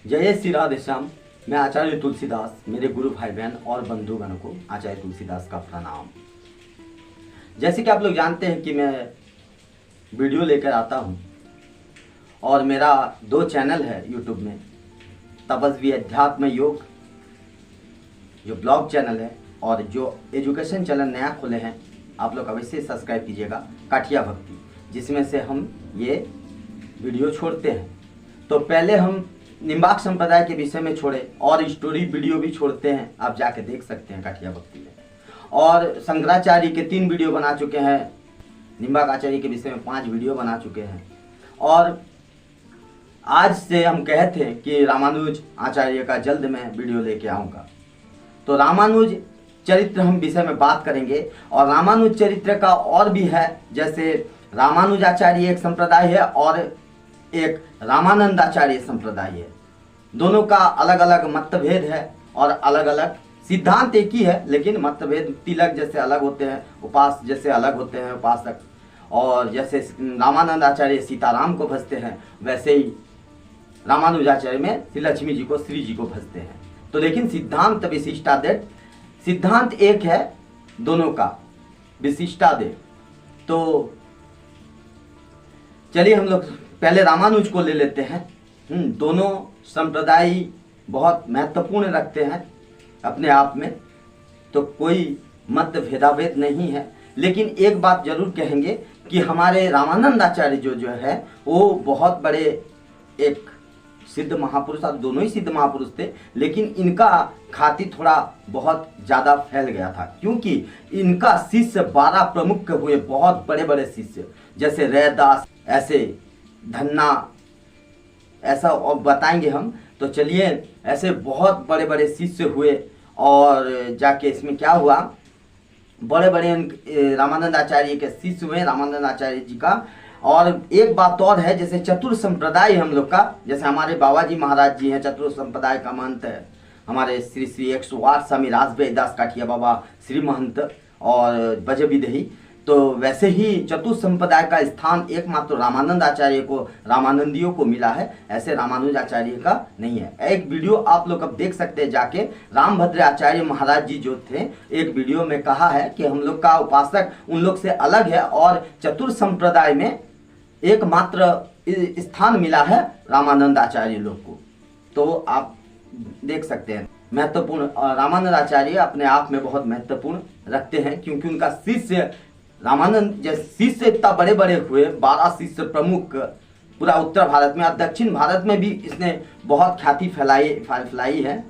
जय श्री राधे श्याम। मैं आचार्य तुलसीदास, मेरे गुरु भाई बहन और बंधुगण को आचार्य तुलसीदास का प्रणाम। जैसे कि आप लोग जानते हैं कि मैं वीडियो लेकर आता हूं और मेरा 2 चैनल है यूट्यूब में, तपस्वी अध्यात्म योग जो ब्लॉग चैनल है और जो एजुकेशन चैनल नया खोले हैं, आप लोग अवश्य सब्सक्राइब कीजिएगा, काठिया भक्ति, जिसमें से हम ये वीडियो छोड़ते हैं। तो पहले हम निम्बाक संप्रदाय के विषय में छोड़े और स्टोरी वीडियो भी छोड़ते हैं, आप जाके देख सकते हैं काठिया भक्ति में। और शंकराचार्य के 3 वीडियो बना चुके हैं, निम्बाक आचार्य के विषय में 5 वीडियो बना चुके हैं। और आज से हम कहे थे कि रामानुज आचार्य का जल्द मैं वीडियो लेके आऊँगा, तो रामानुज चरित्र हम विषय में बात करेंगे। और रामानुज चरित्र का और भी है, जैसे रामानुजाचार्य एक संप्रदाय है और एक रामानंदाचार्य संप्रदाय है। दोनों का अलग अलग मतभेद है और अलग अलग सिद्धांत एक ही है, लेकिन मतभेद तिलक जैसे अलग होते हैं, उपास जैसे अलग होते हैं उपासक, और जैसे रामानंदाचार्य सीताराम को भजते हैं, वैसे ही रामानुजाचार्य में श्री लक्ष्मी जी को, श्री जी को भजते हैं। तो लेकिन सिद्धांत विशिष्टाद्वैत, सिद्धांत एक है दोनों का, विशिष्टाद्वैत। तो चलिए हम लोग पहले रामानुज को ले लेते हैं। दोनों संप्रदाय बहुत महत्वपूर्ण रखते हैं अपने आप में, तो कोई मत भेदाभेद नहीं है। लेकिन एक बात जरूर कहेंगे कि हमारे रामानंदाचार्य जो है वो बहुत बड़े एक सिद्ध महापुरुष, दोनों ही सिद्ध महापुरुष थे, लेकिन इनका ख्याति थोड़ा बहुत ज़्यादा फैल गया था, क्योंकि इनका शिष्य 12 प्रमुख हुए, बहुत बड़े बड़े शिष्य, जैसे रैदास, ऐसे धन्ना, ऐसा और बताएंगे हम। तो चलिए, ऐसे बहुत बड़े बड़े शिष्य हुए और जाके इसमें क्या हुआ, बड़े बड़े रामानंद आचार्य के शिष्य हुए रामानंद आचार्य जी का। और एक बात और है, जैसे चतुर संप्रदाय हम लोग का, जैसे हमारे बाबा जी महाराज जी हैं, चतुर संप्रदाय का महंत है हमारे श्री श्री 108 स्वामी राजबेद दास काठिया बाबा श्री महंत और बजविदेही। तो वैसे ही चतुर संप्रदाय का स्थान एकमात्र रामानंद आचार्य को, रामानंदियों को मिला है, ऐसे रामानुज आचार्य का नहीं है। एक वीडियो आप लोग अब देख सकते हैं जाके, रामभद्र आचार्य महाराज जी जो थे, एक वीडियो में कहा है कि हम लोग का उपासक उन लोग से अलग है और चतुर संप्रदाय में एकमात्र स्थान मिला है रामानंद आचार्य लोग को। तो आप देख सकते हैं महत्वपूर्ण, रामानंद आचार्य अपने आप में बहुत महत्वपूर्ण रखते हैं, क्योंकि उनका शिष्य रामानंद जैसे शिष्य इतना बड़े बड़े हुए, 12 शिष्य प्रमुख पूरा उत्तर भारत में और दक्षिण भारत में भी इसने बहुत ख्याति फैलाई है,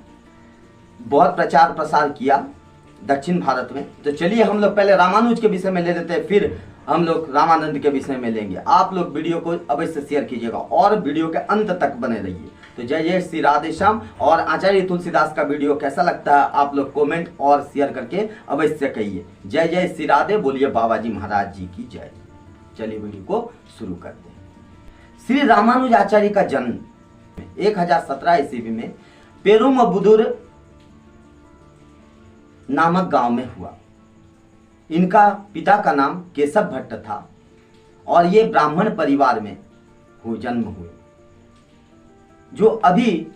बहुत प्रचार प्रसार किया दक्षिण भारत में। तो चलिए हम लोग पहले रामानुज के विषय में ले लेते हैं, फिर हम लोग रामानंद के विषय में लेंगे। आप लोग वीडियो को अवश्य शेयर कीजिएगा और वीडियो के अंत तक बने रहिए। तो जय जय श्री राधे श्याम। और आचार्य तुलसीदास का वीडियो कैसा लगता है आप लोग कमेंट और शेयर करके अवश्य कहिए। जय जय श्री राधे, बोलिए बाबा जी महाराज जी की जय। चलिए वीडियो को शुरू करते हैं। श्री रामानुज आचार्य का जन्म 1017 ईस्वी में पेरुमबुदुर नामक गांव में हुआ। इनका पिता का नाम केशव भट्ट था और ये ब्राह्मण परिवार में जन्म हुए, जो अभी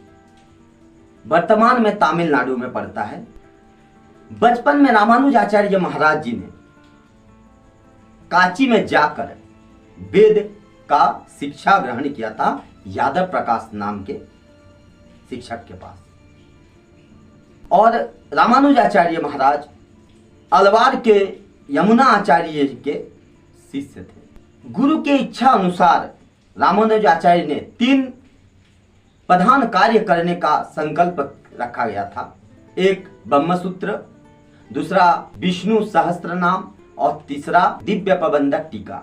वर्तमान में तमिलनाडु में पड़ता है। बचपन में रामानुज आचार्य महाराज जी ने कांची में जाकर वेद का शिक्षा ग्रहण किया था, यादव प्रकाश नाम के शिक्षक के पास। और रामानुज आचार्य महाराज अलवार के यमुना आचार्य के शिष्य थे। गुरु के इच्छा अनुसार रामानुज आचार्य ने 3 प्रधान कार्य करने का संकल्प रखा गया था। एक ब्रह्मसूत्र, दूसरा विष्णु सहस्त्र नाम और तीसरा दिव्य प्रबंधक टीका।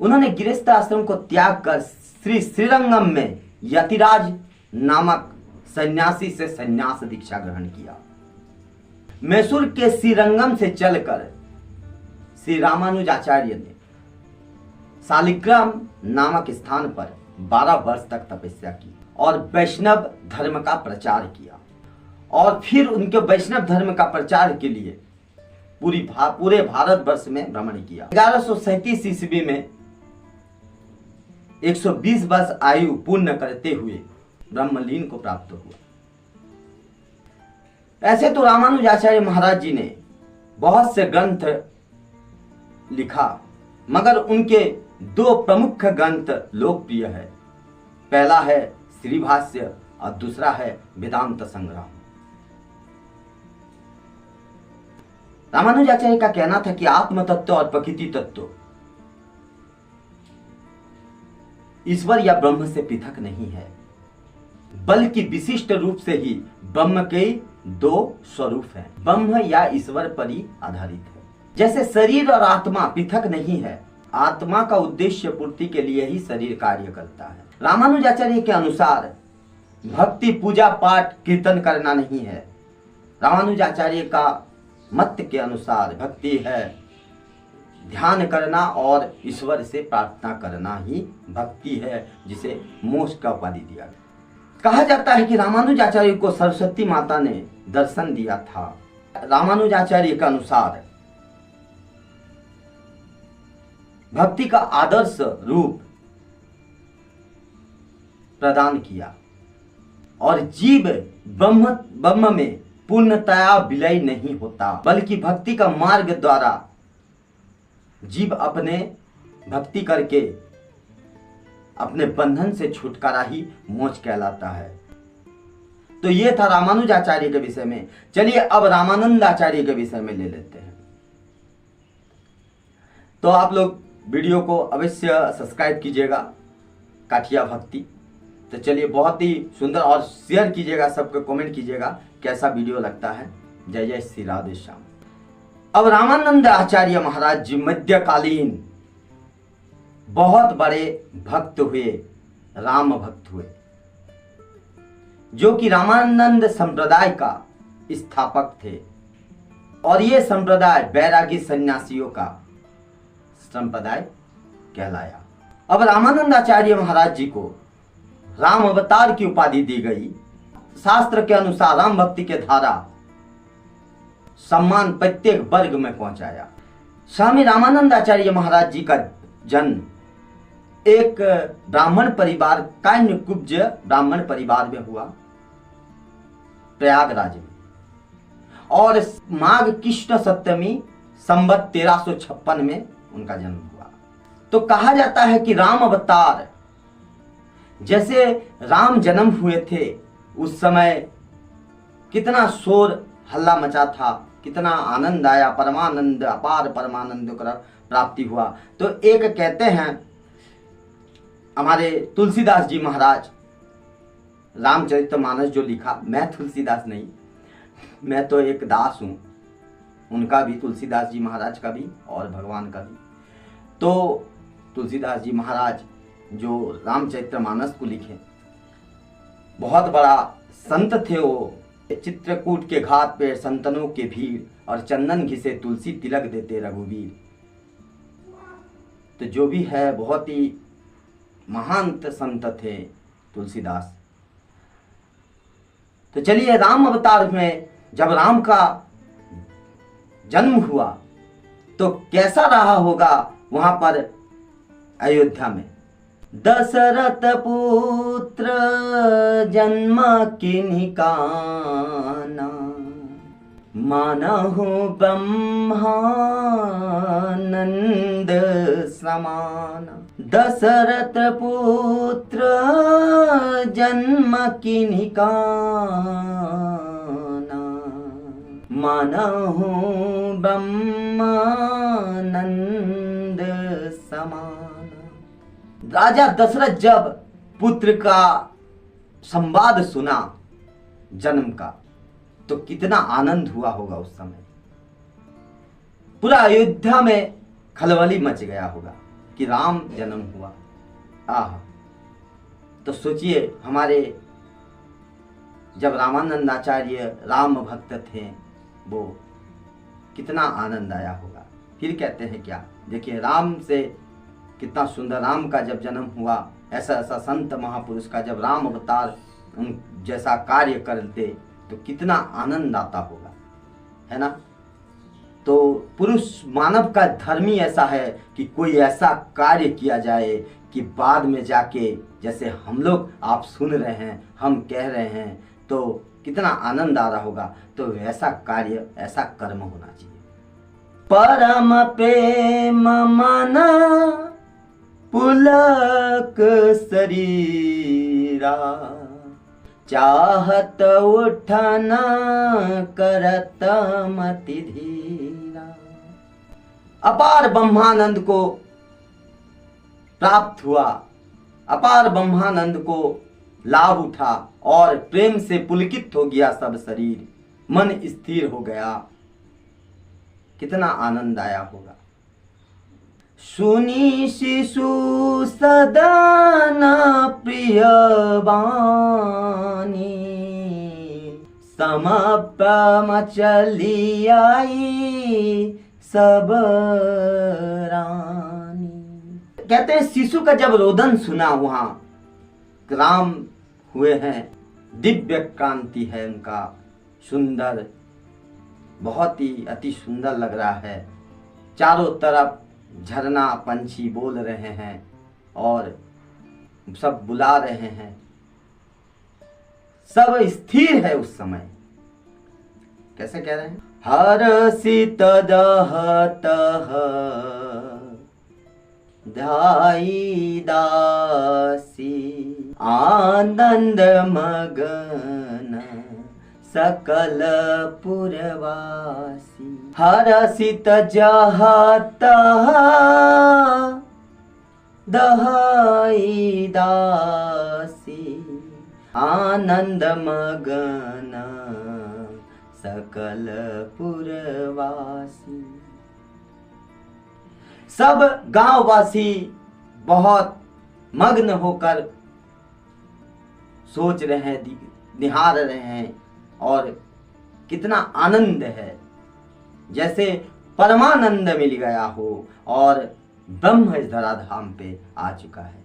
उन्होंने गृहस्थ आश्रम को त्याग कर श्री श्रीरंगम में यतिराज नामक सन्यासी से सन्यास दीक्षा ग्रहण किया। मैसूर के श्रीरंगम से चलकर श्री रामानुज आचार्य ने शालिग्राम नामक स्थान पर 12 वर्ष तक तपस्या की और वैष्णव धर्म का प्रचार किया। और फिर उनके वैष्णव धर्म का प्रचार के लिए पूरे भारतवर्ष में भ्रमण किया। 1137 ईस्वी में 120 वर्ष आयु पूर्ण करते हुए ब्रह्मलीन को प्राप्त हुआ। ऐसे तो रामानुजाचार्य महाराज जी ने बहुत से ग्रंथ लिखा, मगर उनके दो प्रमुख ग्रंथ लोकप्रिय है। पहला है श्री भाष्य और दूसरा है वेदांत संग्रह। रामानुजाचार्य का कहना था कि आत्म तत्व और प्रकृति तत्व ईश्वर या ब्रह्म से पृथक नहीं है, बल्कि विशिष्ट रूप से ही ब्रह्म के दो स्वरूप हैं। ब्रह्म या ईश्वर पर ही आधारित है। जैसे शरीर और आत्मा पृथक नहीं है, आत्मा का उद्देश्य पूर्ति के लिए ही शरीर कार्य करता है। रामानुजाचार्य के अनुसार भक्ति पूजा पाठ कीर्तन करना नहीं है। रामानुजाचार्य का मत के अनुसार भक्ति है ध्यान करना और ईश्वर से प्रार्थना करना ही भक्ति है, जिसे मोक्ष का उपाधि दिया गया। कहा जाता है कि रामानुजाचार्य को सरस्वती माता ने दर्शन दिया था। रामानुजाचार्य के अनुसार भक्ति का आदर्श रूप प्रदान किया और जीव ब्रह्म में पूर्णतया विलय नहीं होता, बल्कि भक्ति का मार्ग द्वारा जीव अपने भक्ति करके अपने बंधन से छुटकारा ही मोक्ष कहलाता है। तो ये था रामानुजाचार्य के विषय में। चलिए अब रामानंदाचार्य के विषय में ले लेते हैं। तो आप लोग वीडियो को अवश्य सब्सक्राइब कीजिएगा, काठिया भक्ति। तो चलिए, बहुत ही सुंदर, और शेयर कीजिएगा, सबको कमेंट कीजिएगा कैसा वीडियो लगता है। जय जय श्री राधे श्याम। अब रामानंद आचार्य महाराज जी मध्यकालीन बहुत बड़े भक्त हुए, राम भक्त हुए, जो कि रामानंद संप्रदाय का स्थापक थे। और ये संप्रदाय बैरागी सन्यासियों का संप्रदाय कहलाया। अब रामानंद आचार्य महाराज जी को राम अवतार की उपाधि दी गई। शास्त्र के अनुसार राम भक्ति के धारा सम्मान प्रत्येक वर्ग में पहुंचाया। स्वामी रामानंद आचार्य महाराज जी का जन्म एक ब्राह्मण परिवार, कान्यकुब्ज ब्राह्मण परिवार में हुआ, प्रयागराज में, और माघ कृष्ण सप्तमी संवत 1356 में उनका जन्म हुआ। तो कहा जाता है कि राम अवतार, जैसे राम जन्म हुए थे उस समय कितना शोर हल्ला मचा था, कितना आनंद आया, परमानंद, अपार परमानंद का प्राप्ति हुआ। तो एक कहते हैं हमारे तुलसीदास जी महाराज, रामचरितमानस जो लिखा, मैं तुलसीदास नहीं, मैं तो एक दास हूँ, उनका भी, तुलसीदास जी महाराज का भी और भगवान का भी। तो तुलसीदास जी महाराज जो रामचरितमानस को लिखे, बहुत बड़ा संत थे वो। चित्रकूट के घाट पे संतनों के भीड़, और चंदन घिसे तुलसी तिलक देते रघुवीर। तो जो भी है, बहुत ही महान संत थे तुलसीदास। तो चलिए, राम अवतार में जब राम का जन्म हुआ तो कैसा रहा होगा वहां पर अयोध्या में। दशरथ पुत्र जन्म किन्हीं काना, मानहु ब्रह्मानंद समान। दशरथ पुत्र जन्म किन्हीं काना, मानहु ब्रह्मानंद समान। राजा दशरथ जब पुत्र का संवाद सुना जन्म का, तो कितना आनंद हुआ होगा उस समय। पूरा अयोध्या में खलबली मच गया होगा कि राम जन्म हुआ। आह, तो सोचिए, हमारे जब रामानंद आचार्य राम भक्त थे, वो कितना आनंद आया होगा। फिर कहते हैं क्या, देखिए, राम से कितना सुंदर, राम का जब जन्म हुआ, ऐसा ऐसा संत महापुरुष का जब राम अवतार उन जैसा कार्य करते तो कितना आनंद आता होगा, है ना। तो पुरुष मानव का धर्म ही ऐसा है कि कोई ऐसा कार्य किया जाए कि बाद में जाके जैसे हम लोग आप सुन रहे हैं, हम कह रहे हैं, तो कितना आनंद आ रहा होगा। तो ऐसा कार्य, ऐसा कर्म होना चाहिए। परम प्रेम मन पुलक शरीरा, चाहत उठना करत मति धीरा। अपार ब्रह्मानंद को प्राप्त हुआ, अपार ब्रह्मानंद को लाभ उठा और प्रेम से पुलकित हो गया सब शरीर, मन स्थिर हो गया। कितना आनंद आया होगा। सुनी शिशु सदन प्रिय बानी, समपम चली आई सब रानी। कहते हैं शिशु का जब रोदन सुना, वहां राम हुए हैं, दिव्य कांति है उनका, सुंदर, बहुत ही अति सुंदर लग रहा है। चारों तरफ झरना, पंछी बोल रहे हैं और सब बुला रहे हैं, सब स्थिर है उस समय। कैसे कह रहे हैं? हर्षित दहत ध्याई दासी, आनंद मगन सकल पुरवासी। हर्षित जहत दहाई दासी, आनंद मगन सकल पुरवासी। सब गांववासी बहुत मग्न होकर सोच रहे हैं, निहार रहे हैं और कितना आनंद है, जैसे परमानंद मिल गया हो और ब्रह्म इस धराधाम पे आ चुका है।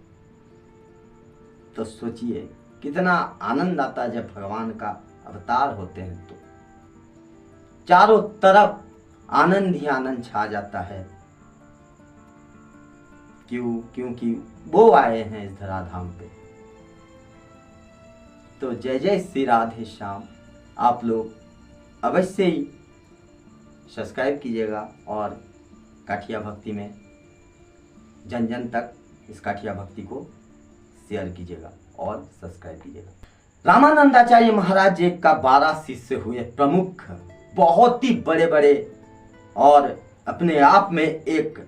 तो सोचिए कितना आनंद आता है जब भगवान का अवतार होते हैं, तो चारों तरफ आनंद ही आनंद छा जाता है। क्योंकि वो आए हैं इस धराधाम पे। तो जय जय श्री राधे श्याम। आप लोग अवश्य ही सब्सक्राइब कीजिएगा और काठिया भक्ति में जन जन तक इस काठिया भक्ति को शेयर कीजिएगा और सब्सक्राइब कीजिएगा। रामानंदाचार्य महाराज जी का 12 शिष्य हुए प्रमुख, बहुत ही बड़े बड़े और अपने आप में एक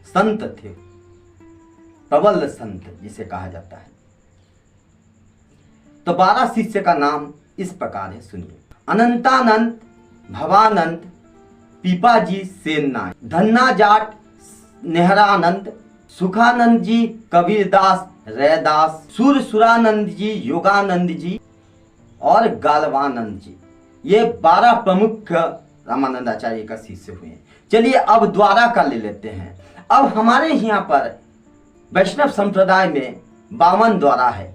संत थे, प्रबल संत जिसे कहा जाता है। तो 12 शिष्य का नाम इस प्रकार है, सुनिए। अनंतानंद, भवानंद, पीपाजी सेननाय, धन्ना जाट नेहरानंद, सुखानंद जी, कबीरदास, रैदास, सुरानंद जी, योगानंद जी और गालवानंद जी। ये 12 प्रमुख रामानंदाचार्य का शिष्य हुए हैं। चलिए अब द्वारा का ले लेते हैं। अब हमारे यहाँ पर वैष्णव संप्रदाय में 52 द्वारा है।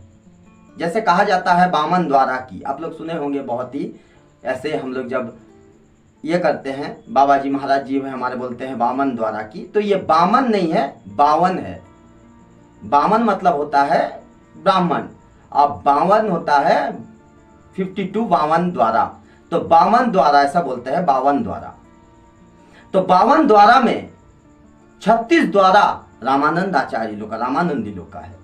जैसे कहा जाता है 52 द्वारा की, आप लोग सुने होंगे बहुत ही। ऐसे हम लोग जब ये करते हैं, बाबा जी महाराज जी हमारे बोलते हैं 52 द्वारा की, तो ये 52 नहीं है, 52 है। 52 मतलब होता है ब्राह्मण, अब 52 होता है 52, 52 द्वारा। तो 52 द्वारा ऐसा बोलते हैं, 52 द्वारा। तो 52 द्वारा में 36 द्वारा रामानंद आचार्य लोग का, रामानंदी लोग का है।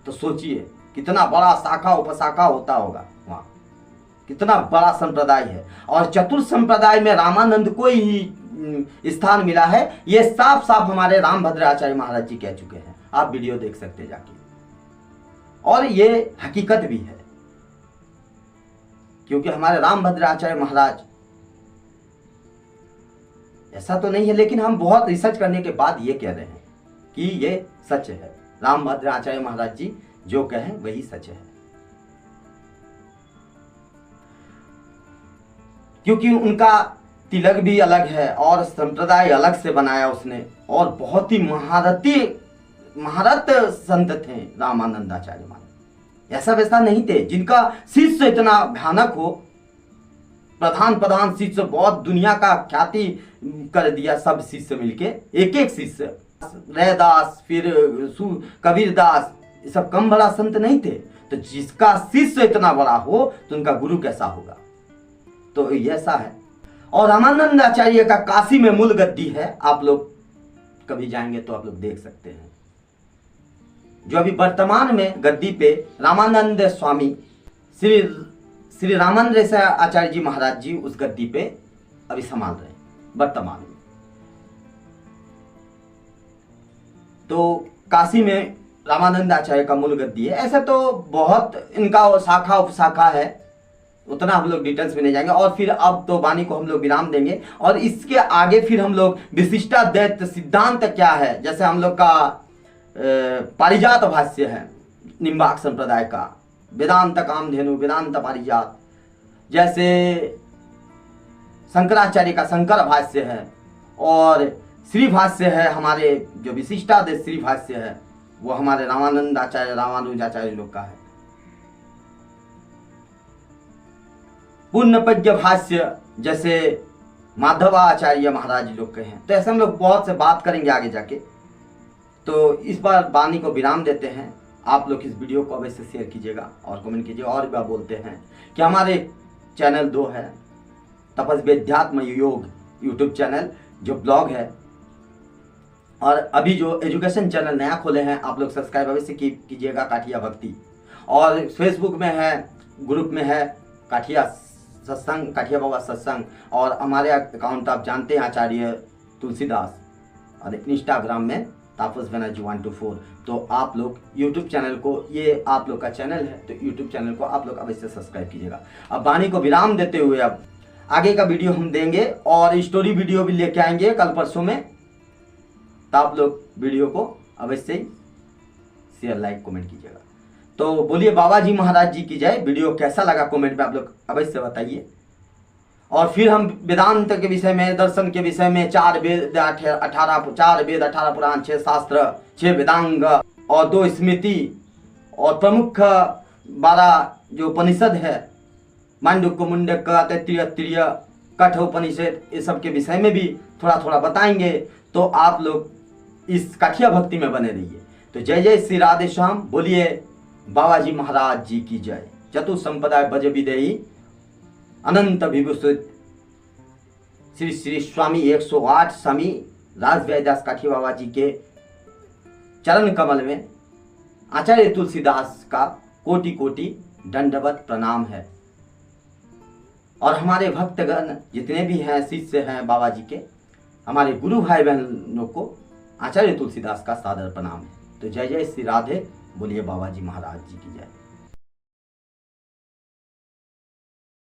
तो सोचिए कितना बड़ा शाखा उपशाखा होता होगा वहां, कितना बड़ा संप्रदाय है। और चतुर्थ संप्रदाय में रामानंद को ही स्थान मिला है। ये साफ साफ हमारे रामभद्र आचार्य महाराज जी कह चुके हैं, आप वीडियो देख सकते जाके। और ये हकीकत भी है, क्योंकि हमारे रामभद्र आचार्य महाराज, ऐसा तो नहीं है लेकिन हम बहुत रिसर्च करने के बाद ये कह रहे हैं कि ये सच है। रामभद्र आचार्य महाराज जी जो कहें वही सच है, क्योंकि उनका तिलक भी अलग है और संप्रदाय अलग से बनाया उसने। और बहुत ही महारत संत थे रामानंदाचार्य महाराज। ऐसा वैसा नहीं थे जिनका शिष्य इतना भयानक हो, प्रधान शिष्य, बहुत दुनिया का ख्याति कर दिया सब शिष्य मिलके, एक एक शिष्य रैदास, फिर कबीरदास, ये सब कम बड़ा संत नहीं थे। तो जिसका शिष्य इतना बड़ा हो तो उनका गुरु कैसा होगा। तो ऐसा है। और रामानंद आचार्य का काशी में मूल गद्दी है, आप लोग कभी जाएंगे तो आप लोग देख सकते हैं। जो अभी वर्तमान में गद्दी पे रामानंद स्वामी श्री रामानंद आचार्य जी महाराज जी उस गद्दी पे अभी संभाल रहे हैं वर्तमान में। तो काशी में रामानंद आचार्य का मूल गद्दी है। ऐसे तो बहुत इनका शाखा उपशाखा है, उतना हम लोग डिटेल्स में नहीं जाएंगे। और फिर अब तो वाणी को हम लोग विराम देंगे और इसके आगे फिर हम लोग विशिष्टाद्वैत सिद्धांत क्या है, जैसे हम लोग का पारिजात भाष्य है निम्बार्क संप्रदाय का, वेदांत कामधेनु वेदांत पारिजात, जैसे शंकराचार्य का शंकर भाष्य है, और श्री भाष्य है हमारे जो विशिष्टाद्वैत श्री भाष्य है वो हमारे रामानंद आचार्य रामानुजाचार्य लोग का है। पूर्णप्रज्ञ भाष्य जैसे माधवाचार्य महाराज लोग के हैं। तो ऐसे हम लोग बहुत से बात करेंगे आगे जाके। तो इस बार वाणी को विराम देते हैं। आप लोग इस वीडियो को अवश्य शेयर कीजिएगा और कमेंट कीजिएगा। और भी बोलते हैं कि हमारे चैनल 2 है, तपस्वी अध्यात्म योग यूट्यूब चैनल जो ब्लॉग है, और अभी जो एजुकेशन चैनल नया खोले हैं आप लोग सब्सक्राइब अवश्य कीजिएगा, काठिया भक्ति। और फेसबुक में है, ग्रुप में है काठिया सत्संग, काठिया बाबा सत्संग। और हमारे अकाउंट आप जानते हैं आचार्य तुलसीदास, और इंस्टाग्राम में तापस बनर्जी 124। तो आप लोग यूट्यूब चैनल को, ये आप लोग का चैनल है तो यूट्यूब चैनल को आप लोग अवश्य सब्सक्राइब कीजिएगा। अब वाणी को विराम देते हुए अब आगे का वीडियो हम देंगे और स्टोरी वीडियो भी लेके आएंगे कल परसों में। तो आप लोग वीडियो को अवश्य शेयर लाइक कमेंट कीजिएगा। तो बोलिए बाबा जी महाराज जी की जय। वीडियो कैसा लगा कमेंट में आप लोग अवश्य बताइए। और फिर हम वेदांत के विषय में, दर्शन के विषय में 4 वेद 18 पुराण, 6 शास्त्र, 6 वेदांग और 2 स्मृति और प्रमुख 12 जो उपनिषद है, मांडुक्य मुंडक तैत्तिरीय कठ उपनिषद, इस सब के विषय में भी थोड़ा थोड़ा बताएंगे। तो आप लोग इस काठिया भक्ति में बने रहिए। तो जय जय श्री राधे श्याम। बोलिए बाबा जी महाराज जी की जय। चतुर संप्रदाय भज विदेही अनंत विभूषित श्री श्री स्वामी 108 स्वामी राजव्यास काठी बाबा जी के चरण कमल में आचार्य तुलसीदास का कोटि कोटि दंडवत प्रणाम है। और हमारे भक्तगण जितने भी हैं, शिष्य हैं बाबा जी के, हमारे गुरु भाई बहनों को आचार्य तुलसीदास का सादर प्रणाम है। तो जय जय श्री राधे। बोलिए बाबा जी महाराज जी की जय।